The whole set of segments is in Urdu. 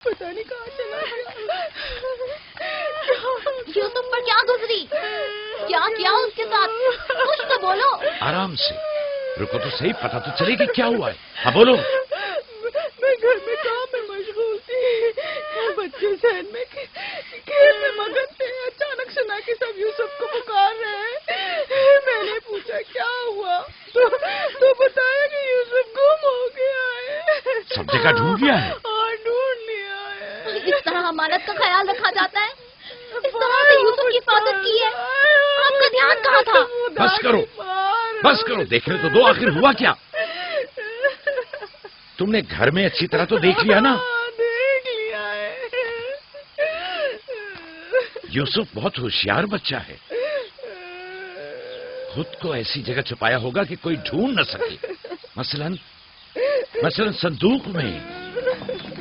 پتہ نہیں کہاں چلا گیا. یوسف پر کیا گزری؟ کیا کیا اس کے ساتھ؟ کچھ تو بولو. آرام سے رکو تو صحیح، پتہ تو چلے کہ کیا ہوا ہے. ہاں بولو. میں گھر میں کام میں مشغول تھی، بچے ذہن میں کھیل میں مگن تھے. اچانک سنا کہ سب یوسف کو پکار رہے ہیں. میں نے پوچھا کیا ہوا تو بتایا کہ یوسف گم ہو گیا ہے. سب جگہ ڈھونڈ لیا ہے؟ ہاں ڈھونڈ لیا ہے. اس طرح امانت کا خیال رکھا جاتا ہے؟ اس طرح سے یوسف کی حفاظت کی ہے؟ آپ کا دھیان کہاں تھا؟ بس کرو بس کرو، دیکھنے تو دو آخر ہوا کیا. تم نے گھر میں اچھی طرح تو دیکھ لیا نا؟ دیکھ لیا ہے. یوسف بہت ہوشیار بچہ ہے، خود کو ایسی جگہ چھپایا ہوگا کہ کوئی ڈھونڈ نہ سکے. مثلا صندوق میں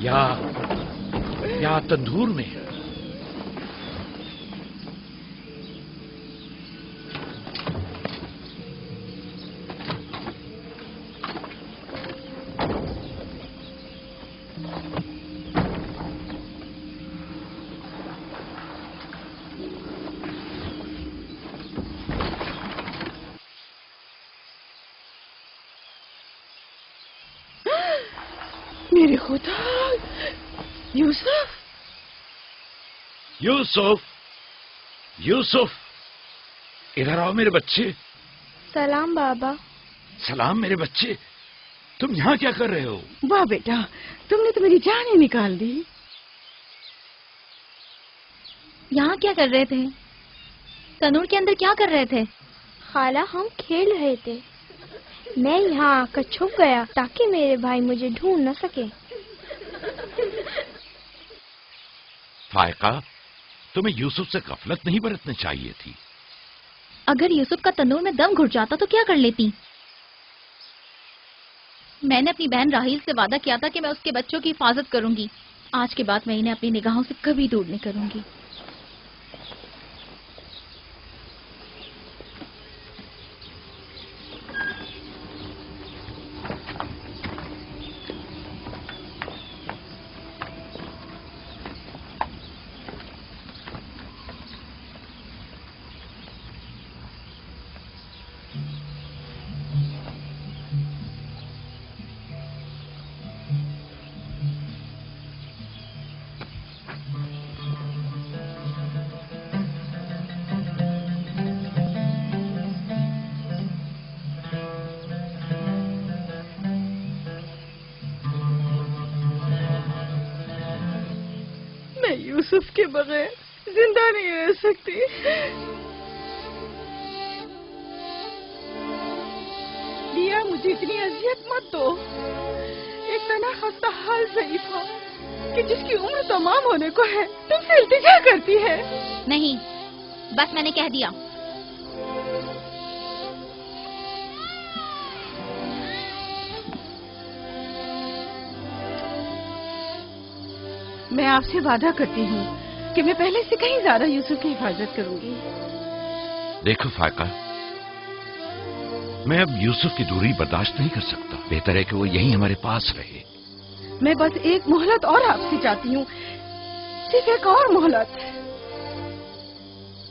یا تندور میں. میرے خدا، یوسف یوسف یوسف ادھر آؤ میرے بچے. سلام بابا. سلام میرے بچے، تم یہاں کیا کر رہے ہو؟ واہ بیٹا، تم نے تو میری جان ہی نکال دی. یہاں کیا کر رہے تھے؟ تنور کے اندر کیا کر رہے تھے؟ خالہ ہم کھیل رہے تھے. میں یہاں آ کر چھپ گیا تاکہ میرے بھائی مجھے ڈھونڈ نہ سکے. فائقہ، تمہیں یوسف سے غفلت نہیں برتنی چاہیے تھی. اگر یوسف کا تنور میں دم گھٹ جاتا تو کیا کر لیتی؟ میں نے اپنی بہن راحیل سے وعدہ کیا تھا کہ میں اس کے بچوں کی حفاظت کروں گی. آج کے بعد میں انہیں اپنی نگاہوں سے کبھی دور نہیں کروں گی. یوسف کے بغیر زندہ نہیں رہ سکتی. لیا، مجھے اتنی اذیت مت دو. ایک تنہا خستہ حال ضعیفہ کہ جس کی عمر تمام ہونے کو ہے تم سے التجا کرتی ہے. نہیں، بس میں نے کہہ دیا. میں آپ سے وعدہ کرتی ہوں کہ میں پہلے سے کہیں زیادہ یوسف کی حفاظت کروں گی. دیکھو فائقہ، میں اب یوسف کی دوری برداشت نہیں کر سکتا. بہتر ہے کہ وہ یہیں ہمارے پاس رہے. میں بس ایک مہلت اور آپ سے چاہتی ہوں، صرف ایک اور مہلت.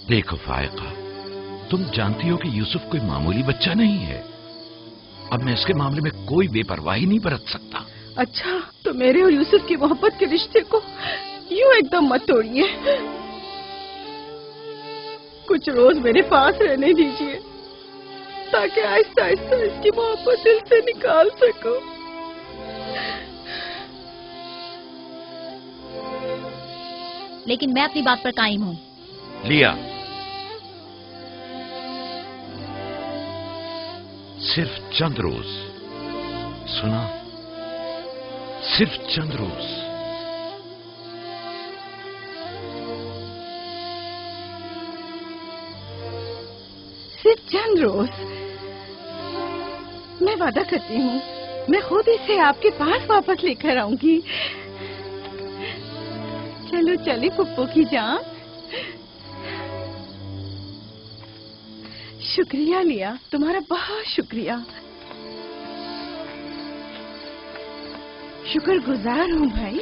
دیکھو فائقہ، تم جانتی ہو کہ یوسف کوئی معمولی بچہ نہیں ہے. اب میں اس کے معاملے میں کوئی بے پرواہی نہیں برت سکتا. اچھا، تو میرے اور یوسف کی محبت کے رشتے کو یوں ایک دم مت توڑیے. کچھ روز میرے پاس رہنے دیجیے تاکہ آہستہ آہستہ اس کی محبت دل سے نکال سکوں. لیکن میں اپنی بات پر قائم ہوں. لیا، صرف چند روز، سنا، صرف چند روز. صرف چند روز. میں وعدہ کرتی ہوں میں خود اسے آپ کے پاس واپس لے کر آؤں گی. چلو چلے پپو کی جان. شکریہ لیا، تمہارا بہت شکریہ. شکر گزار ہوں بھائی.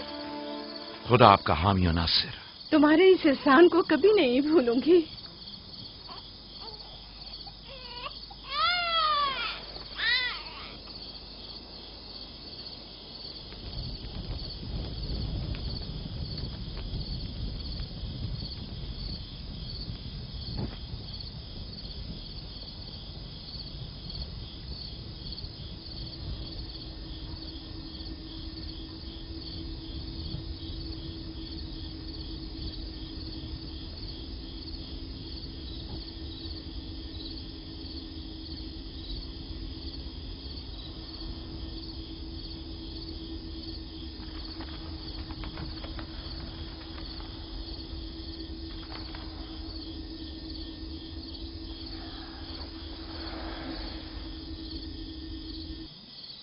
خدا آپ کا حامی و ناصر. تمہارے اس احسان کو کبھی نہیں بھولوں گی.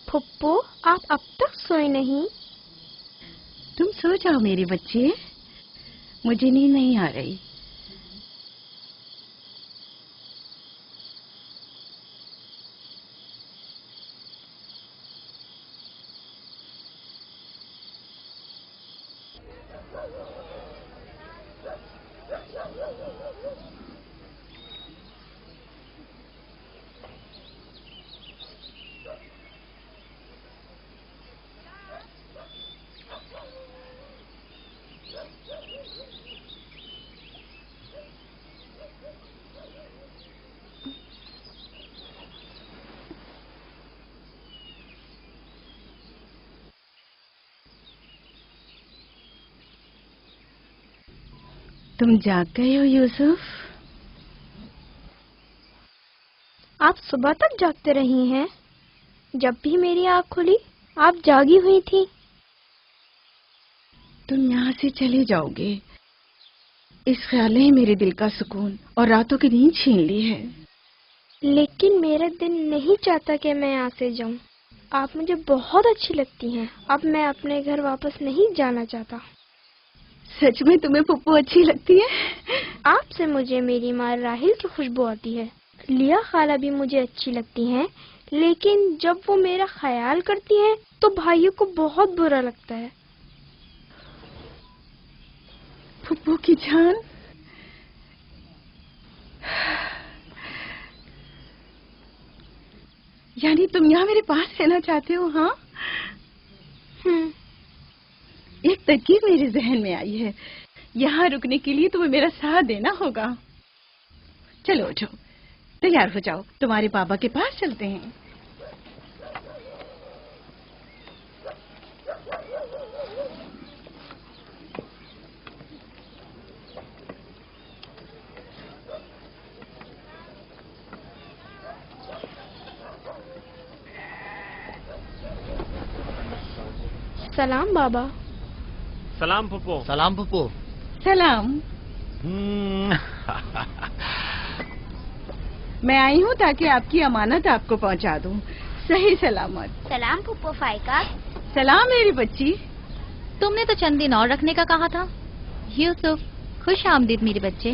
پھپھو آپ اب تک سوئے نہیں؟ تم سو جاؤ میرے بچے، مجھے نیند نہیں آ رہی. تم جاگ گئے ہو یوسف؟ آپ صبح تک جاگتے رہی ہیں؟ جب بھی میری آنکھ کھلی آپ جاگی ہوئی تھی. تم یہاں سے چلے جاؤ گے، اس خیال نے میرے دل کا سکون اور راتوں کی نیند چھین لی ہے. لیکن میرا دل نہیں چاہتا کہ میں یہاں سے جاؤں. آپ مجھے بہت اچھی لگتی ہیں. اب میں اپنے گھر واپس نہیں جانا چاہتا. سچ میں تمہیں پھپھو اچھی لگتی ہے؟ آپ سے مجھے میری ماں راحیل کی خوشبو آتی ہے. لیا خالہ بھی مجھے اچھی لگتی ہیں، لیکن جب وہ میرا خیال کرتی ہیں تو بھائیوں کو بہت برا لگتا ہے. پھپھو کی جان، یعنی تم یہاں میرے پاس رہنا چاہتے ہو؟ ہاں، ایک ترکیب میرے ذہن میں آئی ہے. یہاں رکنے کے لیے تمہیں میرا ساتھ دینا ہوگا. چلو اٹھو، تیار ہو جاؤ، تمہارے بابا کے پاس چلتے ہیں. سلام بابا. سلام پھپھو. سلام پھپھو. سلام. میں آئی ہوں تاکہ آپ کی امانت آپ کو پہنچا دوں صحیح سلامت. سلام پھپھو فائقہ. سلام میری بچی. تم نے تو چند دن اور رکھنے کا کہا تھا. یوسف، خوش آمدید میرے بچے.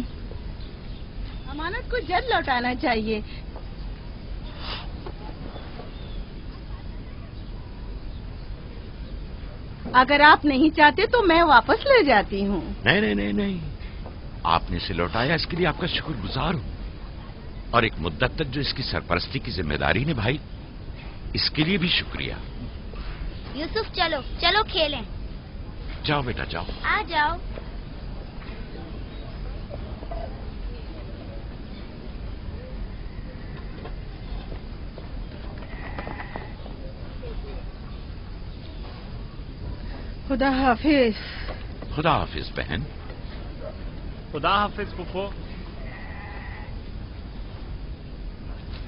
امانت کو جلد لوٹانا چاہیے. اگر آپ نہیں چاہتے تو میں واپس لے جاتی ہوں. نہیں نہیں نہیں نہیں، آپ نے اسے لوٹایا، اس کے لیے آپ کا شکر گزار ہوں. اور ایک مدت تک جو اس کی سرپرستی کی ذمہ داری نبھائی، اس کے لیے بھی شکریہ. یوسف چلو چلو کھیلیں. جاؤ بیٹا جاؤ. آ جاؤ. خدا حافظ. خدا حافظ بہن. خدا حافظ پھپھو.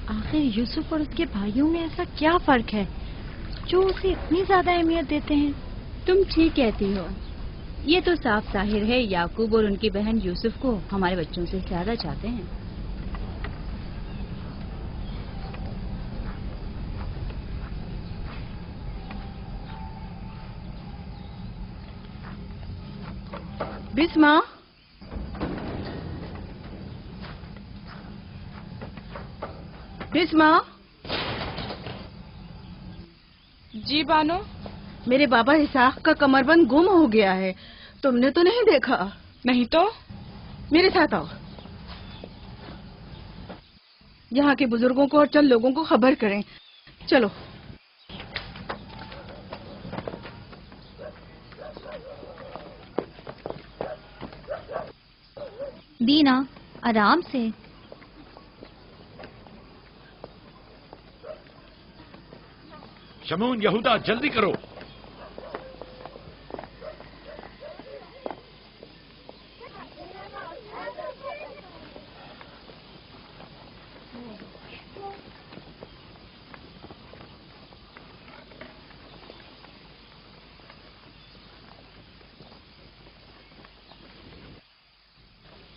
آخر یوسف اور اس کے بھائیوں میں ایسا کیا فرق ہے جو اسے اتنی زیادہ اہمیت دیتے ہیں؟ تم ٹھیک کہتی ہو. یہ تو صاف ظاہر ہے یعقوب اور ان کی بہن یوسف کو ہمارے بچوں سے زیادہ چاہتے ہیں. بسما، بسما. جی بانو. میرے بابا اسحاق کا کمر بند گم ہو گیا ہے. تم نے تو نہیں دیکھا؟ نہیں تو میرے ساتھ آؤ، یہاں کے بزرگوں کو اور چند لوگوں کو خبر کریں. چلو. دینا آرام سے. شمون، یہودا، جلدی کرو.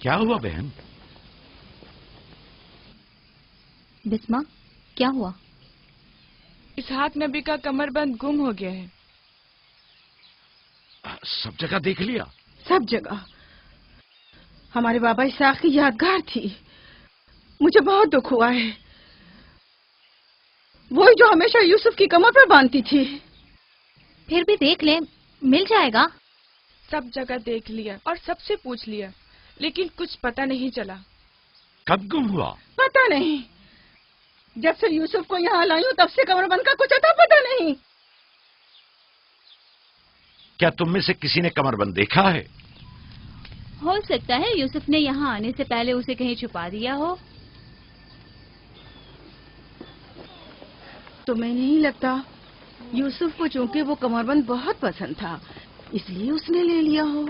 کیا ہوا بہن؟ بسمہ، کیا ہوا؟ اسحاق نبی کا کمر بند گم ہو گیا ہے. سب جگہ دیکھ لیا؟ سب جگہ. ہمارے بابا اسحاق کی یادگار تھی. مجھے بہت دکھ ہوا ہے. وہی جو ہمیشہ یوسف کی کمر پر باندھتی تھی. پھر بھی دیکھ لیں، مل جائے گا. سب جگہ دیکھ لیا اور سب سے پوچھ لیا، لیکن کچھ پتہ نہیں چلا. کب گم ہوا؟ پتہ نہیں. جب سے یوسف کو یہاں لائی ہوں تب سے کمر بند کا کچھ اتا پتہ نہیں. کیا تم میں سے کسی نے کمر بند دیکھا ہے؟ ہو سکتا ہے یوسف نے یہاں آنے سے پہلے اسے کہیں چھپا دیا ہو. تمہیں نہیں لگتا یوسف کو چونکہ وہ کمر بند بہت پسند تھا اس لیے اس نے لے لیا ہو؟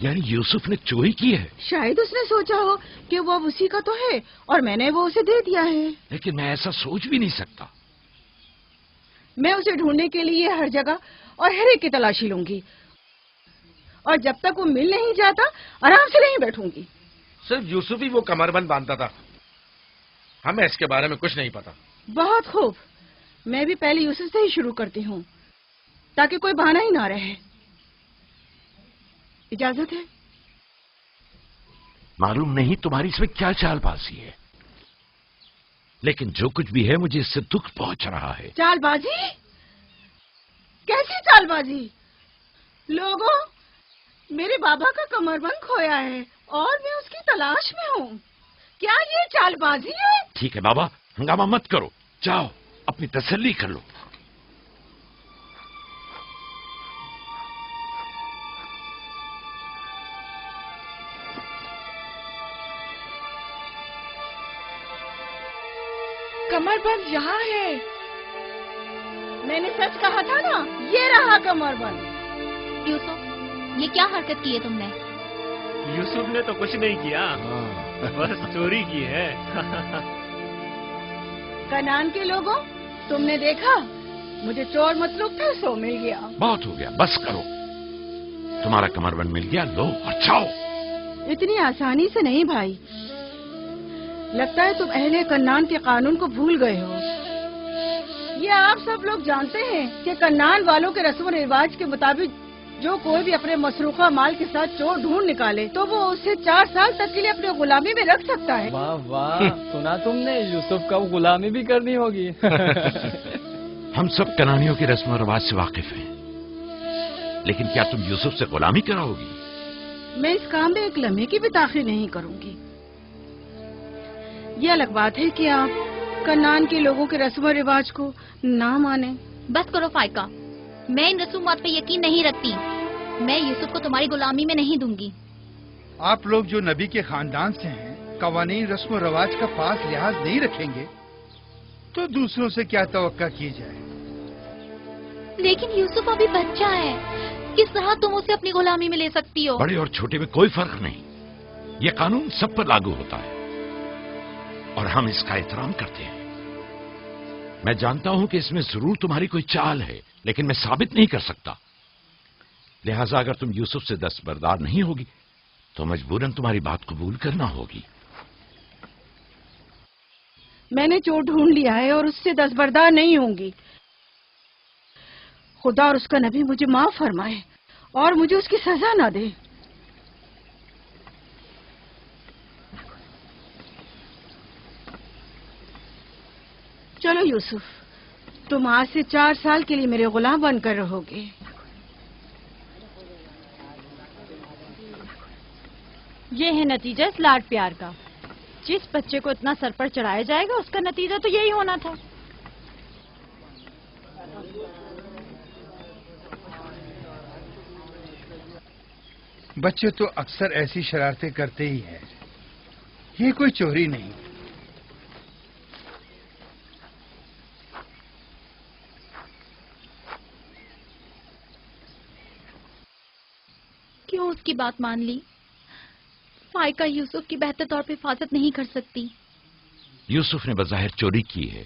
یعنی یوسف نے چوری کی ہے؟ شاید اس نے سوچا ہو کہ وہ اب اسی کا تو ہے اور میں نے وہ اسے دے دیا ہے. لیکن میں ایسا سوچ بھی نہیں سکتا. میں اسے ڈھونڈنے کے لیے ہر جگہ اور ہر ایک کی تلاشی لوں گی، اور جب تک وہ مل نہیں جاتا آرام سے نہیں بیٹھوں گی. صرف یوسف ہی وہ کمر بند باندھتا تھا، ہمیں اس کے بارے میں کچھ نہیں پتا. بہت خوب. میں بھی پہلے یوسف سے ہی شروع کرتی ہوں تاکہ کوئی بہانہ ہی نہ رہے. اجازت ہے؟ معلوم نہیں تمہاری اس میں کیا چال بازی ہے، لیکن جو کچھ بھی ہے مجھے اس سے دکھ پہنچ رہا ہے. چال بازی؟ کیسی چال بازی؟ لوگوں، میرے بابا کا کمر بند کھویا ہے اور میں اس کی تلاش میں ہوں. کیا یہ چال بازی ہے؟ ٹھیک ہے بابا، ہنگامہ مت کرو، جاؤ اپنی تسلی کر لو. کمر بند یہاں ہے. میں نے سچ کہا تھا نا، یہ رہا کمر بند. یوسف، یہ کیا حرکت کی ہے تم نے؟ یوسف نے تو کچھ نہیں کیا، بس چوری کی ہے. کنعان کے لوگوں، تم نے دیکھا مجھے چور مطلوب تھا، سو مل گیا. بہت ہو گیا، بس کرو. تمہارا کمر بند مل گیا، لو اور جاؤ. اتنی آسانی سے نہیں بھائی. لگتا ہے تم اہل کنعان کے قانون کو بھول گئے ہو. یہ آپ سب لوگ جانتے ہیں کہ کنعان والوں کے رسم و رواج کے مطابق جو کوئی بھی اپنے مسروقہ مال کے ساتھ چور ڈھونڈ نکالے تو وہ اسے 4 سال تک کے لیے اپنے غلامی میں رکھ سکتا ہے. واہ واہ، سنا تم نے، یوسف کا غلامی بھی کرنی ہوگی. ہم سب کنانیوں کے رسم و رواج سے واقف ہیں، لیکن کیا تم یوسف سے غلامی کراؤ گی؟ میں اس کام میں ایک لمحے کی بھی تاخیر نہیں کروں گی. یہ الگ بات ہے کہ آپ کنعان کے لوگوں کے رسم و رواج کو نہ مانیں. بس کرو فائقہ، میں ان رسومات پہ یقین نہیں رکھتی. میں یوسف کو تمہاری غلامی میں نہیں دوں گی. آپ لوگ جو نبی کے خاندان سے ہیں، قوانین رسم و رواج کا خاص لحاظ نہیں رکھیں گے تو دوسروں سے کیا توقع کی جائے. لیکن یوسف ابھی بچہ ہے، کس طرح تم اسے اپنی غلامی میں لے سکتی ہو؟ بڑے اور چھوٹے میں کوئی فرق نہیں. یہ قانون سب پر لاگو ہوتا ہے اور ہم اس کا احترام کرتے ہیں. میں جانتا ہوں کہ اس میں ضرور تمہاری کوئی چال ہے، لیکن میں ثابت نہیں کر سکتا. لہذا اگر تم یوسف سے دستبردار نہیں ہوگی تو مجبوراً تمہاری بات قبول کرنا ہوگی. میں نے چور ڈھونڈ لیا ہے اور اس سے دستبردار نہیں ہوں گی. خدا اور اس کا نبی مجھے معاف فرمائے اور مجھے اس کی سزا نہ دے. چلو یوسف، تم آج سے 4 سال کے لیے میرے غلام بن کر رہو گے. یہ ہے نتیجہ اس لاڈ پیار کا. جس بچے کو اتنا سر پر چڑھایا جائے گا اس کا نتیجہ تو یہی ہونا تھا. بچے تو اکثر ایسی شرارتیں کرتے ہی ہیں. یہ کوئی چوری نہیں. کیوں اس کی بات مان لی؟ فائقہ یوسف کی بہتر طور پہ حفاظت نہیں کر سکتی. یوسف نے بظاہر چوری کی ہے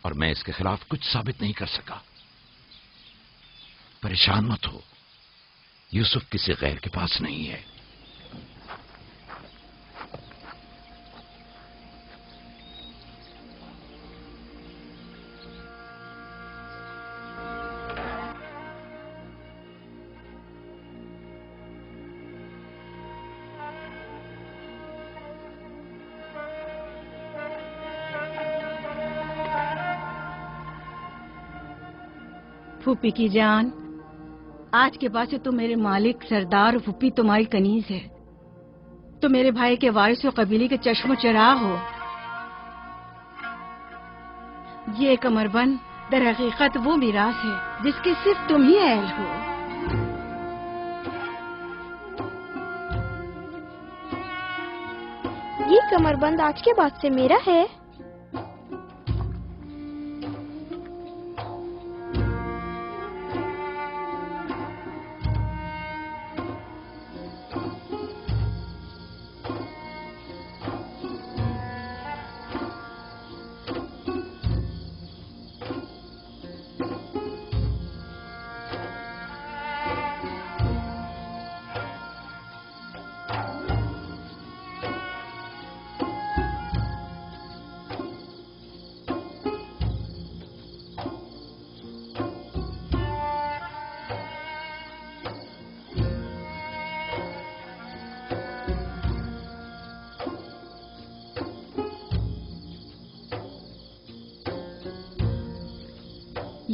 اور میں اس کے خلاف کچھ ثابت نہیں کر سکا. پریشان مت ہو، یوسف کسی غیر کے پاس نہیں ہے. پھوپھی کی جان، آج کے بعد سے تو میرے مالک سردار اور پھوپھی تمہاری کنیز ہے. تو میرے بھائی کے وارث و قبیلے کے چشم و چراغ ہو. یہ کمربند در حقیقت وہ میراث ہے جس کے صرف تم ہی اہل ہو. یہ کمربند آج کے بعد سے میرا ہے.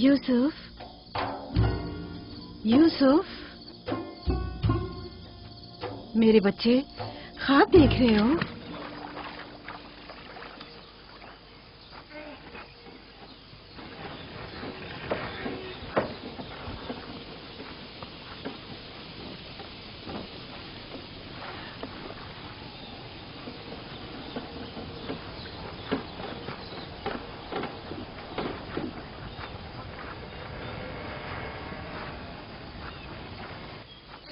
یوسف، یوسف، میرے بچے خواب دیکھ رہے ہو؟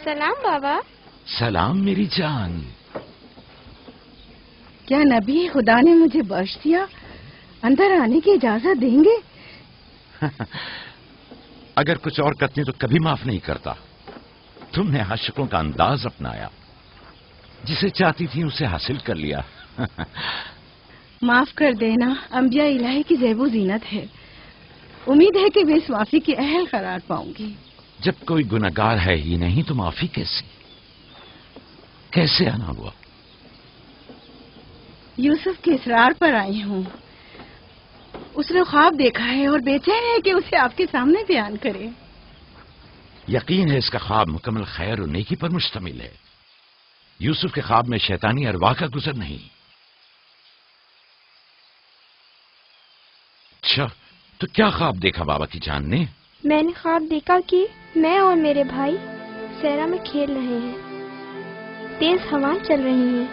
سلام بابا. سلام میری جان. کیا نبی خدا نے مجھے بخش دیا؟ اندر آنے کی اجازت دیں گے؟ اگر کچھ اور کرتے تو کبھی معاف نہیں کرتا. تم نے عاشقوں کا انداز اپنایا، جسے چاہتی تھی اسے حاصل کر لیا. معاف کر دینا انبیاء الہی کی زیب و زینت ہے. امید ہے کہ میں اس معافی کی اہل قرار پاؤں گی. جب کوئی گناہگار ہے ہی نہیں تو معافی کیسے آنا ہوا؟ یوسف کے اصرار پر آئی ہوں. اس نے خواب دیکھا ہے اور بے چین ہے کہ اسے آپ کے سامنے بیان کرے. یقین ہے اس کا خواب مکمل خیر اور نیکی پر مشتمل ہے. یوسف کے خواب میں شیطانی ارواح کا گزر نہیں. اچھا، تو کیا خواب دیکھا بابا کی جان نے؟ میں نے خواب دیکھا کہ میں اور میرے بھائی صحرا میں کھیل رہے ہیں. تیز ہوائیں چل رہی ہیں.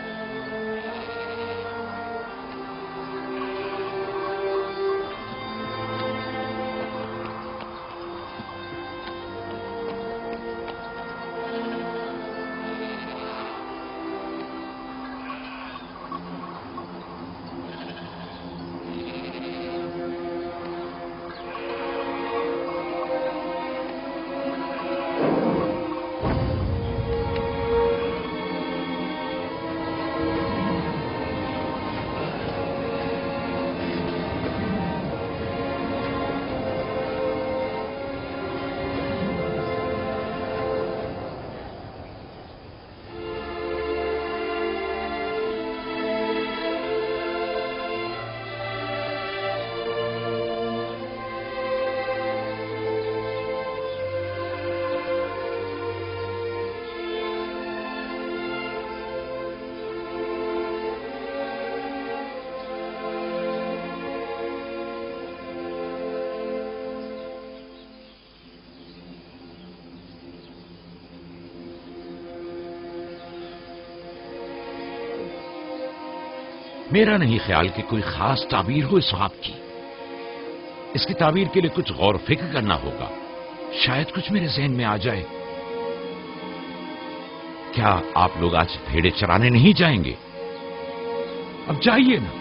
میرا نہیں خیال کہ کوئی خاص تعبیر ہو اس خواب کی. اس کی تعبیر کے لیے کچھ غور و فکر کرنا ہوگا. شاید کچھ میرے ذہن میں آ جائے. کیا آپ لوگ آج بھیڑے چرانے نہیں جائیں گے؟ اب جائیے نا.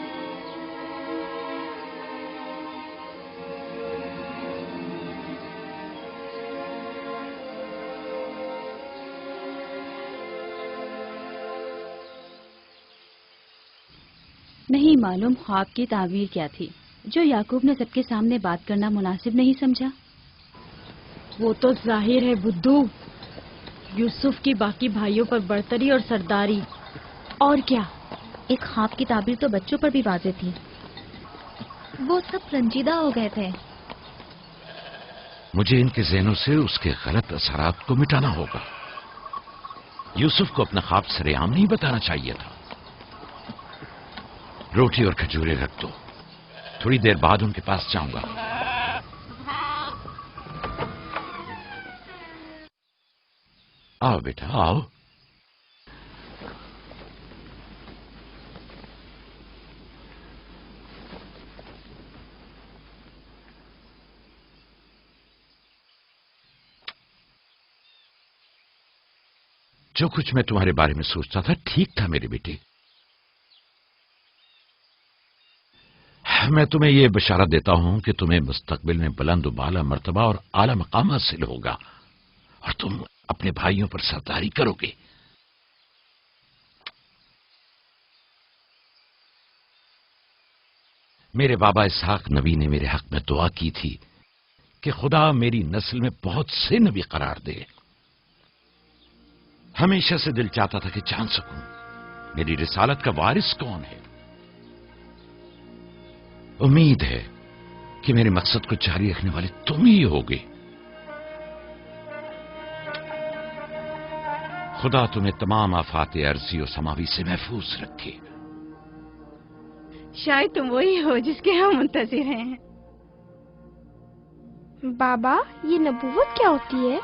نہیں معلوم خواب کی تعبیر کیا تھی جو یعقوب نے سب کے سامنے بات کرنا مناسب نہیں سمجھا. وہ تو ظاہر ہے بدھو، یوسف کی باقی بھائیوں پر برتری اور سرداری. اور کیا؟ ایک خواب کی تعبیر تو بچوں پر بھی واضح تھی. وہ سب رنجیدہ ہو گئے تھے. مجھے ان کے ذہنوں سے اس کے غلط اثرات کو مٹانا ہوگا. یوسف کو اپنا خواب سرے عام نہیں بتانا چاہیے تھا. روٹی اور کھجورے رکھ دو، تھوڑی دیر بعد ان کے پاس جاؤں گا. آؤ بیٹا آؤ. جو کچھ میں تمہارے بارے میں سوچتا تھا ٹھیک تھا میرے بیٹے. میں تمہیں یہ بشارت دیتا ہوں کہ تمہیں مستقبل میں بلند و بالا مرتبہ اور اعلی مقام حاصل ہوگا اور تم اپنے بھائیوں پر سرداری کرو گے. میرے بابا اسحاق نبی نے میرے حق میں دعا کی تھی کہ خدا میری نسل میں بہت سے نبی قرار دے. ہمیشہ سے دل چاہتا تھا کہ جان سکوں میری رسالت کا وارث کون ہے. امید ہے کہ میرے مقصد کو جاری رکھنے والے تم ہی ہوگے. خدا تمہیں تمام آفات ارضی و سماوی سے محفوظ رکھے. شاید تم وہی ہو جس کے ہم منتظر ہیں. بابا یہ نبوت کیا ہوتی ہے؟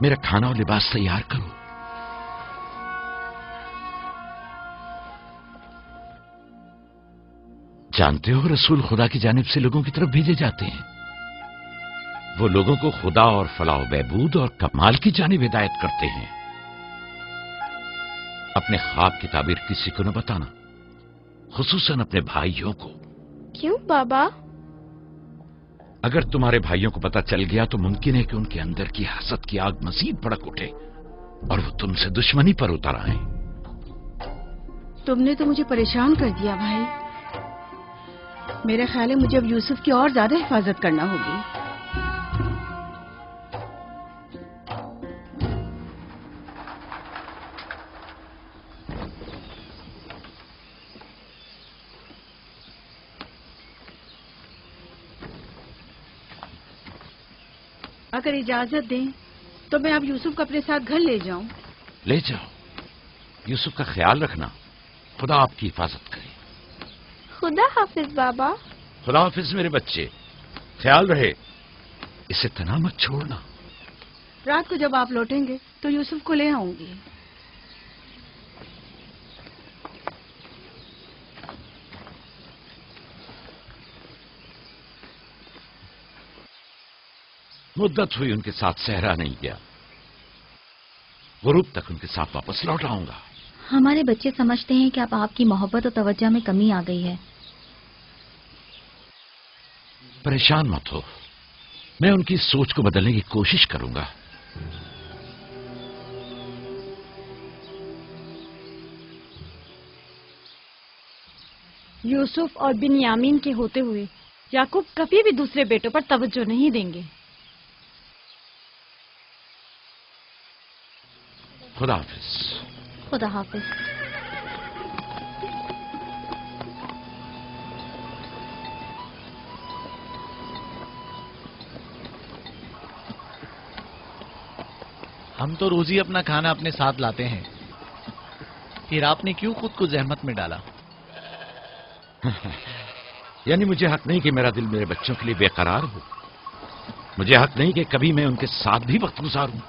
میرا کھانا اور لباس تیار کرو. جانتے ہو رسول خدا کی جانب سے لوگوں کی طرف بھیجے جاتے ہیں. وہ لوگوں کو خدا اور فلاح و بہبود اور کمال کی جانب ہدایت کرتے ہیں. اپنے خواب کی تعبیر کسی کو نہ بتانا، خصوصاً اپنے بھائیوں کو. کیوں بابا؟ اگر تمہارے بھائیوں کو پتہ چل گیا تو ممکن ہے کہ ان کے اندر کی حسد کی آگ مزید بھڑک اٹھے اور وہ تم سے دشمنی پر اتر آئیں. تم نے تو مجھے پریشان کر دیا بھائی. میرا خیال ہے مجھے اب یوسف کی اور زیادہ حفاظت کرنا ہوگی. اگر اجازت دیں تو میں اب یوسف کو اپنے ساتھ گھر لے جاؤں. لے جاؤ. یوسف کا خیال رکھنا. خدا آپ کی حفاظت کرے. خدا حافظ بابا. خدا حافظ میرے بچے. خیال رہے اسے تنہا مت چھوڑنا. رات کو جب آپ لوٹیں گے تو یوسف کو لے آؤں گی. مدت ہوئی ان کے ساتھ صحرا نہیں گیا. غروب تک ان کے ساتھ واپس لوٹ آؤں گا. ہمارے بچے سمجھتے ہیں کہ اب آپ کی محبت اور توجہ میں کمی آ گئی ہے. پریشان مت ہو، میں ان کی سوچ کو بدلنے کی کوشش کروں گا. یوسف اور بنیامین کے ہوتے ہوئے یعقوب کبھی بھی دوسرے بیٹوں پر توجہ نہیں دیں گے. خدا حافظ. خدا حافظ. ہم تو روز ہی اپنا کھانا اپنے ساتھ لاتے ہیں، پھر آپ نے کیوں خود کو زحمت میں ڈالا؟ یعنی مجھے حق نہیں کہ میرا دل میرے بچوں کے لیے بے قرار ہو. مجھے حق نہیں کہ کبھی میں ان کے ساتھ بھی وقت گزاروں.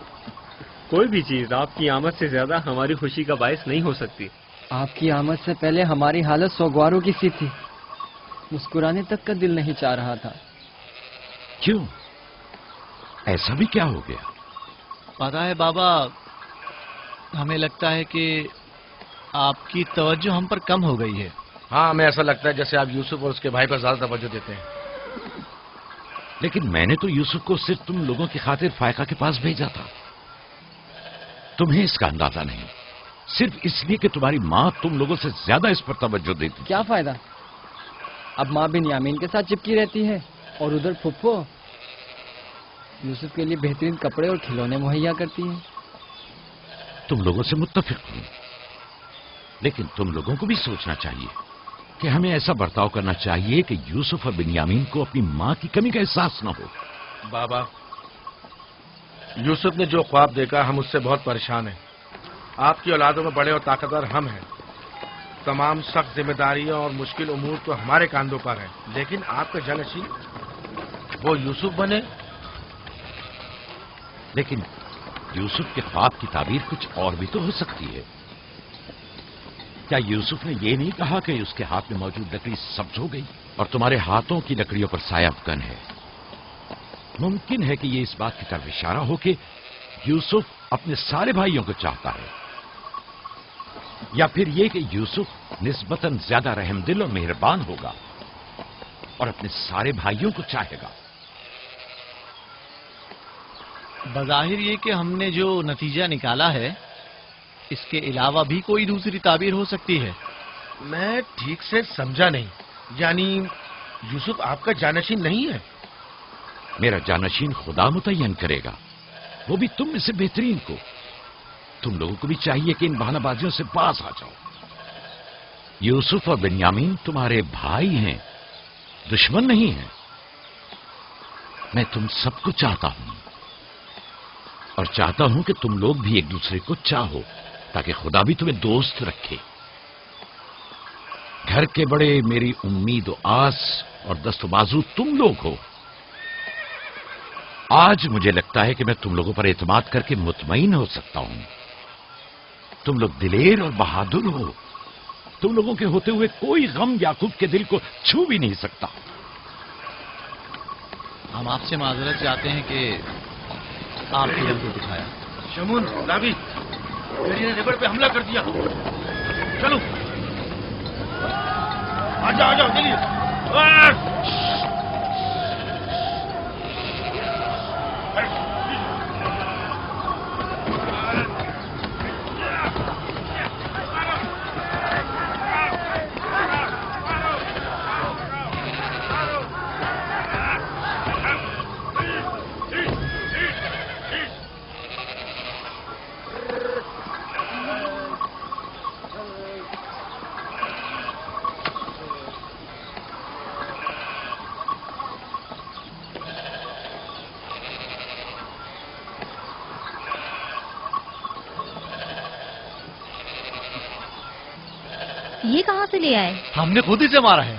کوئی بھی چیز آپ کی آمد سے زیادہ ہماری خوشی کا باعث نہیں ہو سکتی. آپ کی آمد سے پہلے ہماری حالت سوگواروں کی سی تھی. مسکرانے تک کا دل نہیں چاہ رہا تھا. کیوں؟ ایسا بھی کیا ہو گیا؟ پتا ہے بابا، ہمیں لگتا ہے کہ آپ کی توجہ ہم پر کم ہو گئی ہے. ہاں، ہمیں ایسا لگتا ہے جیسے آپ یوسف اور اس کے بھائی پر زیادہ توجہ دیتے ہیں. لیکن میں نے تو یوسف کو صرف تم لوگوں کی خاطر فائقہ کے پاس بھیجا تھا. تمہیں اس کا اندازہ نہیں، صرف اس لیے کہ تمہاری ماں تم لوگوں سے زیادہ اس پر توجہ دیتی. کیا فائدہ؟ اب ماں بنیامین کے ساتھ چپکی رہتی ہے اور ادھر پھپھو یوسف کے لیے بہترین کپڑے اور کھلونے مہیا کرتی ہیں. تم لوگوں سے متفق ہوں، لیکن تم لوگوں کو بھی سوچنا چاہیے کہ ہمیں ایسا برتاؤ کرنا چاہیے کہ یوسف اور بنیامین کو اپنی ماں کی کمی کا احساس نہ ہو. بابا، یوسف نے جو خواب دیکھا ہم اس سے بہت پریشان ہیں. آپ کی اولادوں میں بڑے اور طاقتور ہم ہیں. تمام سخت ذمہ داریاں اور مشکل امور تو ہمارے کاندھوں پر ہیں، لیکن آپ کا جانشین وہ یوسف بنے. لیکن یوسف کے خواب کی تعبیر کچھ اور بھی تو ہو سکتی ہے. کیا یوسف نے یہ نہیں کہا کہ اس کے ہاتھ میں موجود لکڑی سبز ہو گئی اور تمہارے ہاتھوں کی لکڑیوں پر سایہ افکن ہے؟ ممکن ہے کہ یہ اس بات کی طرف اشارہ ہو کہ یوسف اپنے سارے بھائیوں کو چاہتا ہے، یا پھر یہ کہ یوسف نسبتاً زیادہ رحم دل اور مہربان ہوگا اور اپنے سارے بھائیوں کو چاہے گا. بظاہر یہ کہ ہم نے جو نتیجہ نکالا ہے اس کے علاوہ بھی کوئی دوسری تعبیر ہو سکتی ہے. میں ٹھیک سے سمجھا نہیں. یعنی یوسف آپ کا جانشین نہیں ہے؟ میرا جانشین خدا متعین کرے گا، وہ بھی تم میں سے بہترین کو. تم لوگوں کو بھی چاہیے کہ ان بہانہ بازیوں سے باز آ جاؤ. یوسف اور بنیامین تمہارے بھائی ہیں، دشمن نہیں ہیں. میں تم سب کو چاہتا ہوں اور چاہتا ہوں کہ تم لوگ بھی ایک دوسرے کو چاہو تاکہ خدا بھی تمہیں دوست رکھے. گھر کے بڑے میری امید و آس اور دست و بازو تم لوگ ہو. آج مجھے لگتا ہے کہ میں تم لوگوں پر اعتماد کر کے مطمئن ہو سکتا ہوں. تم لوگ دلیر اور بہادر ہو. تم لوگوں کے ہوتے ہوئے کوئی غم یعقوب کے دل کو چھو بھی نہیں سکتا. ہم آپ سے معذرت چاہتے ہیں کہ آپ نے دل کو دکھایا. شمون، لاوی، میری نے ریبڑ پہ حملہ کر دیا. چلو آ جاؤ چلیے. یہ کہاں سے لے آئے؟ ہم نے خود ہی سے مارا ہے.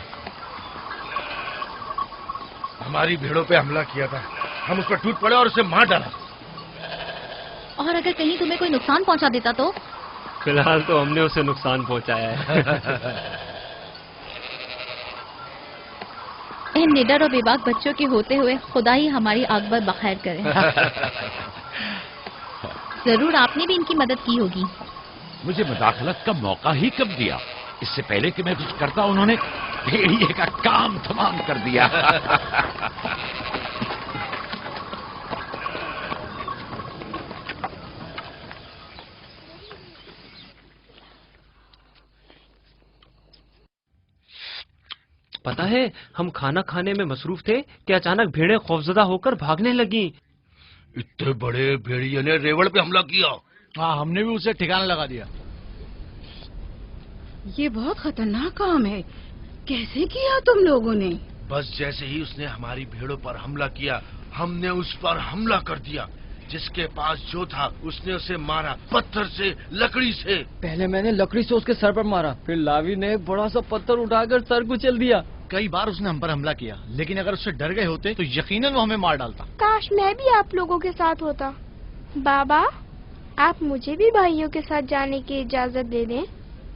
ہماری بھیڑوں پہ حملہ کیا تھا، ہم اس پر ٹوٹ پڑے اور اسے مار ڈالا. اور اگر کہیں تمہیں کوئی نقصان پہنچا دیتا تو؟ فی الحال تو ہم نے اسے نقصان پہنچایا ہے. ان نڈر اور بے باک بچوں کے ہوتے ہوئے خدا ہی ہماری عاقبت بخیر کرے. ضرور آپ نے بھی ان کی مدد کی ہوگی. مجھے مداخلت کا موقع ہی کب دیا؟ اس سے پہلے کہ میں کچھ کرتا انہوں نے بھیڑیے کا کام تمام کر دیا. پتا ہے ہم کھانا کھانے میں مصروف تھے کہ اچانک بھیڑیں خوفزدہ ہو کر بھاگنے لگیں. اتنے بڑے بھیڑیے نے ریوڑ پہ حملہ کیا. ہاں، ہم نے بھی اسے ٹھکانا لگا دیا. یہ بہت خطرناک کام ہے. کیسے کیا تم لوگوں نے؟ بس جیسے ہی اس نے ہماری بھیڑوں پر حملہ کیا ہم نے اس پر حملہ کر دیا. جس کے پاس جو تھا اس نے اسے مارا، پتھر سے، لکڑی سے. پہلے میں نے لکڑی سے اس کے سر پر مارا، پھر لاوی نے ایک بڑا سا پتھر اٹھا کر سر کو چل دیا. کئی بار اس نے ہم پر حملہ کیا، لیکن اگر اس سے ڈر گئے ہوتے تو یقیناً وہ ہمیں مار ڈالتا. کاش میں بھی آپ لوگوں کے ساتھ ہوتا. بابا، آپ مجھے بھی بھائیوں کے ساتھ جانے کی اجازت دے دیں.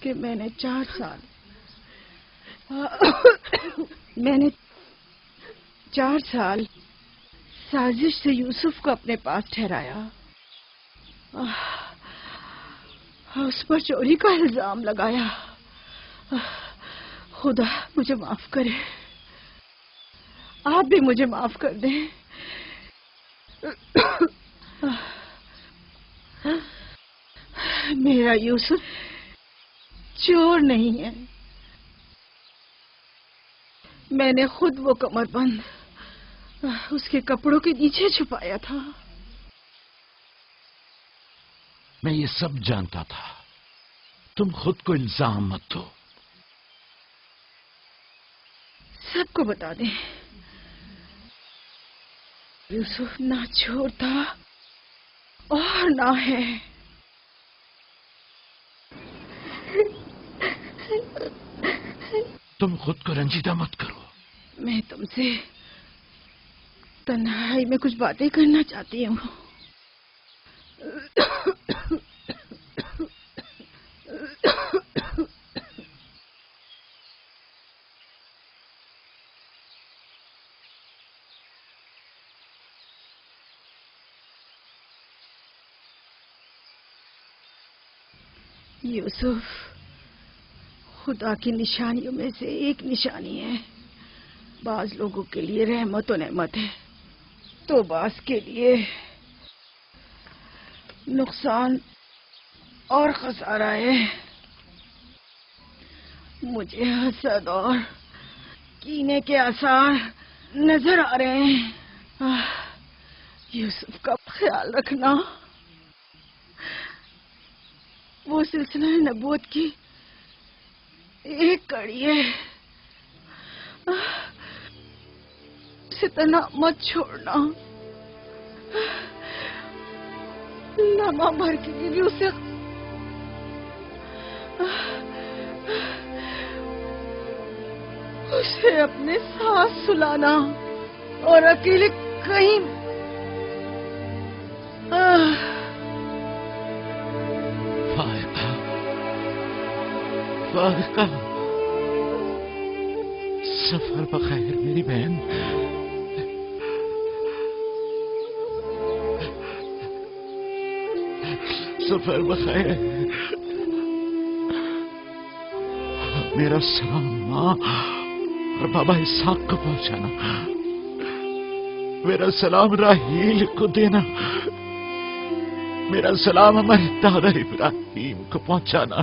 کہ میں نے 4 سال سازش سے یوسف کو اپنے پاس ٹھہرایا، اس پر چوری کا الزام لگایا۔ خدا مجھے معاف کرے، آپ بھی مجھے معاف کر دیں۔ میرا یوسف چور نہیں ہے، میں نے خود وہ کمر بند اس کے کپڑوں کے نیچے چھپایا تھا۔ میں یہ سب جانتا تھا، تم خود کو الزام مت دو۔ سب کو بتا دیں، یوسف نہ چور تھا اور نہ ہے۔ تم خود کو رنجیدہ مت کرو۔ میں تم سے تنہائی میں کچھ باتیں کرنا چاہتی ہوں۔ یوسف خدا کی نشانیوں میں سے ایک نشانی ہے۔ بعض لوگوں کے لیے رحمت و نعمت ہے تو بعض کے لیے نقصان اور خسارہ ہے۔ مجھے حسد اور کینے کے آثار نظر آ رہے ہیں۔ یوسف کا خیال رکھنا، وہ سلسلہ نبوت کی ایک کڑی ہے، اسے تنہا مت چھوڑنا۔ لمحہ بھر کے لیے اسے اپنے ساتھ سلانا اور اکیلے کہیں فائقہ، سفر بخیر میری بہن۔ سفر بخیر۔ میرا سلام ماں اور بابا اسحاق کو پہنچانا، میرا سلام راہیل کو دینا، میرا سلام ہمارے دادا ابراہیم کو پہنچانا۔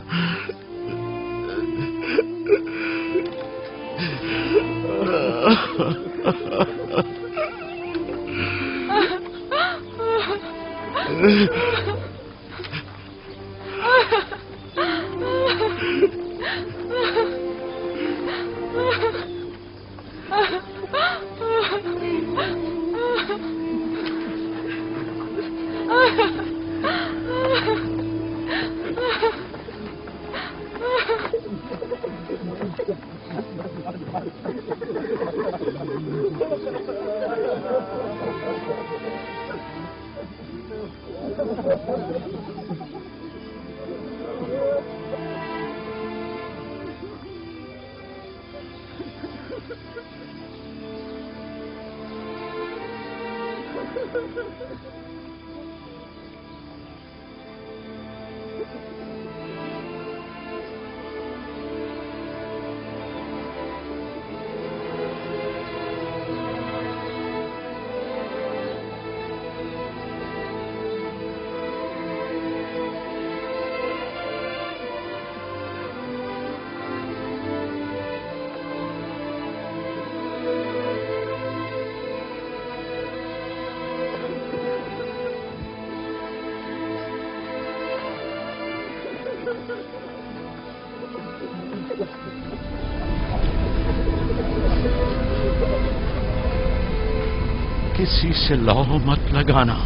کسی سے لو مت لگانا،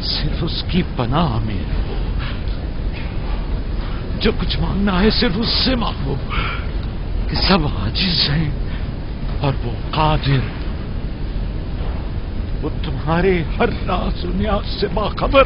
صرف اس کی پناہ میں رہو۔ جو کچھ مانگنا ہے صرف اس سے مانگو کہ سب عاجز ہیں اور وہ قادر، وہ تمہارے ہر راز و نیاز سے باخبر